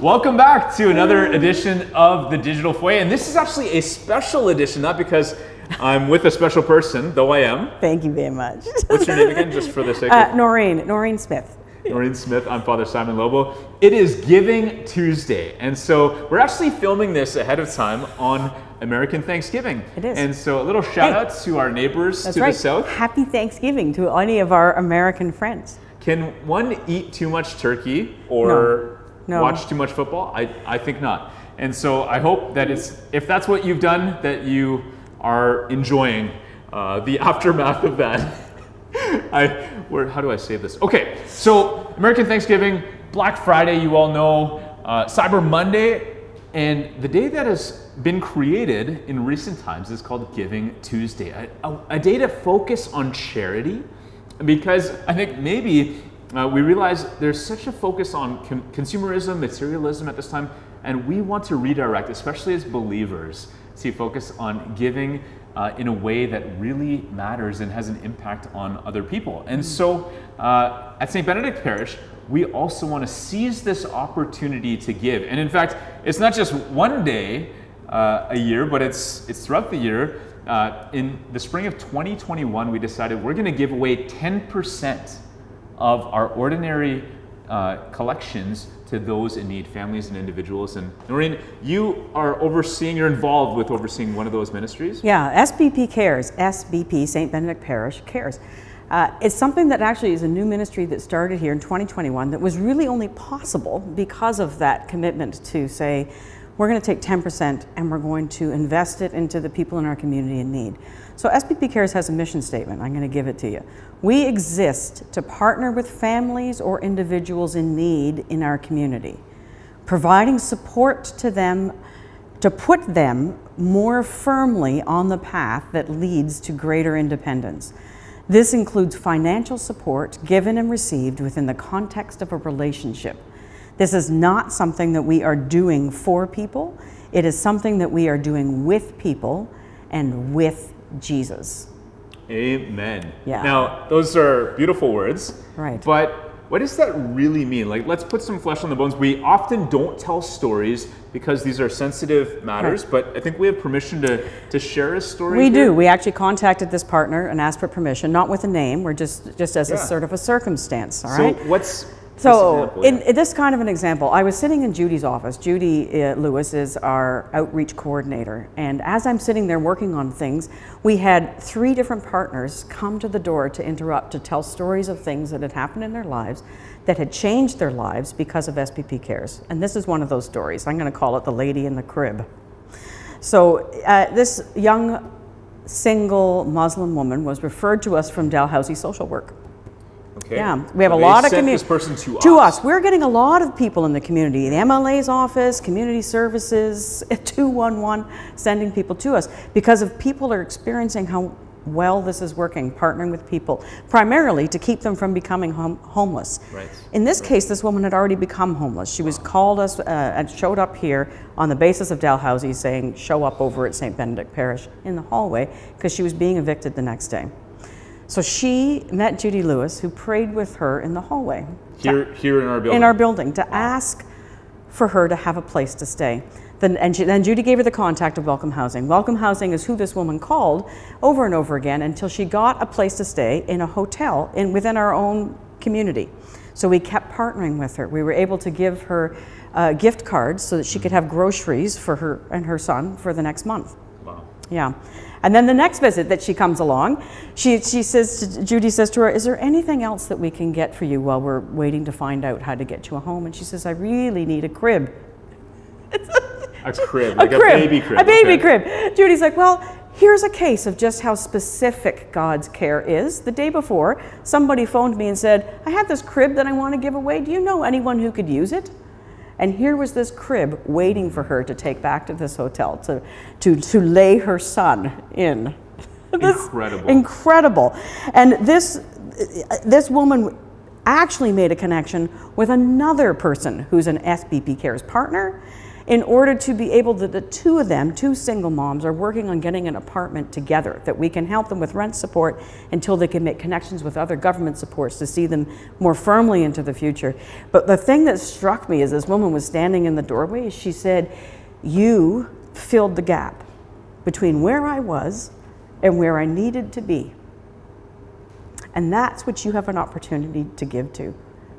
Welcome back to another edition of the Digital Foyer. And this is actually a special edition, not because I'm with a special person, though I am. Thank you very much. What's your name again, just for the sake of... Noreen Smith. Noreen Smith, I'm Father Simon Lobo. It is Giving Tuesday. And so we're actually filming this ahead of time on American Thanksgiving. It is. And so a little shout out to our neighbors to the south. Happy Thanksgiving to any of our American friends. Can one eat too much turkey or No. watch too much football? I think not. And so I hope that if that's what you've done, that you are enjoying the aftermath of that. How do I say this? Okay, so American Thanksgiving, Black Friday, you all know, Cyber Monday, and the day that has been created in recent times is called Giving Tuesday, a day to focus on charity, because I think maybe we realize there's such a focus on consumerism, materialism at this time, and we want to redirect, especially as believers, to focus on giving in a way that really matters and has an impact on other people. And so at St. Benedict Parish, we also want to seize this opportunity to give. And in fact, it's not just one day a year, but it's throughout the year. In the spring of 2021, we decided we're going to give away 10% of our ordinary collections to those in need, families and individuals. And Noreen, you're involved with overseeing one of those ministries? Yeah, SBP Cares, SBP, St. Benedict Parish Cares. It's something that actually is a new ministry that started here in 2021 that was really only possible because of that commitment to say, we're going to take 10% and we're going to invest it into the people in our community in need. So SBP Cares has a mission statement. I'm going to give it to you. We exist to partner with families or individuals in need in our community, providing support to them to put them more firmly on the path that leads to greater independence. This includes financial support given and received within the context of a relationship. This is not something that we are doing for people. It is something that we are doing with people and with Jesus. Amen. Yeah. Now, those are beautiful words. Right. But what does that really mean? Like, let's put some flesh on the bones. We often don't tell stories because these are sensitive matters, right. But I think we have permission to share a story. We do. We actually contacted this partner and asked for permission, not with a name. We're just as a sort of a circumstance, all right? So in this kind of an example, I was sitting in Judy's office. Judy Lewis is our outreach coordinator. And as I'm sitting there working on things, we had 3 different partners come to the door to interrupt, to tell stories of things that had happened in their lives that had changed their lives because of SBP Cares. And this is one of those stories. I'm going to call it the lady in the crib. So this young single Muslim woman was referred to us from Dalhousie Social Work. Okay. Yeah, we have a lot of community. This person to us. We're getting a lot of people in the community. The MLA's office, community services, 211, sending people to us because of people are experiencing how well this is working, partnering with people, primarily to keep them from becoming homeless. Right. In this case, this woman had already become homeless. She was called us and showed up here on the basis of Dalhousie saying, show up over at St. Benedict Parish in the hallway because she was being evicted the next day. So she met Judy Lewis, who prayed with her in the hallway. Here in our building? In our building, to ask for her to have a place to stay. Then Judy gave her the contact of Welcome Housing. Welcome Housing is who this woman called over and over again until she got a place to stay in a hotel within our own community. So we kept partnering with her. We were able to give her gift cards so that she could have groceries for her and her son for the next month. Wow. Yeah. And then the next visit that she comes along, Judy says to her, is there anything else that we can get for you while we're waiting to find out how to get you a home? And she says, I really need a crib. A crib, like a baby crib. A baby crib. Judy's like, well, here's a case of just how specific God's care is. The day before, somebody phoned me and said, I have this crib that I want to give away. Do you know anyone who could use it? And here was this crib waiting for her to take back to this hotel to lay her son in. Incredible. And this woman actually made a connection with another person who's an SBP Cares partner in order to be able to, the two of them, two single moms, are working on getting an apartment together that we can help them with rent support until they can make connections with other government supports to see them more firmly into the future. But the thing that struck me as this woman was standing in the doorway, she said, "You filled the gap between where I was and where I needed to be." And that's what you have an opportunity to give to,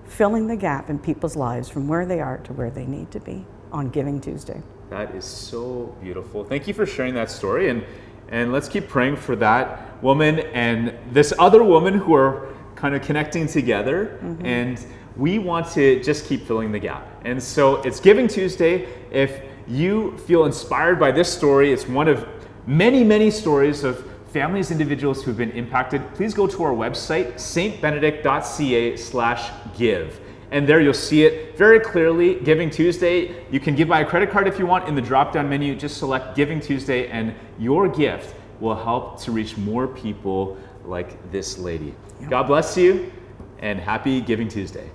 filling the gap in people's lives from where they are to where they need to be on Giving Tuesday. That is so beautiful. Thank you for sharing that story, and let's keep praying for that woman and this other woman who are kind of connecting together, and we want to just keep filling the gap. And so it's Giving Tuesday. If you feel inspired by this story, it's one of many, many stories of families, individuals who've been impacted. Please go to our website, saintbenedict.ca/give. And there you'll see it very clearly, Giving Tuesday. You can give by a credit card if you want. In the drop-down menu, just select Giving Tuesday, and your gift will help to reach more people like this lady. God bless you, and happy Giving Tuesday.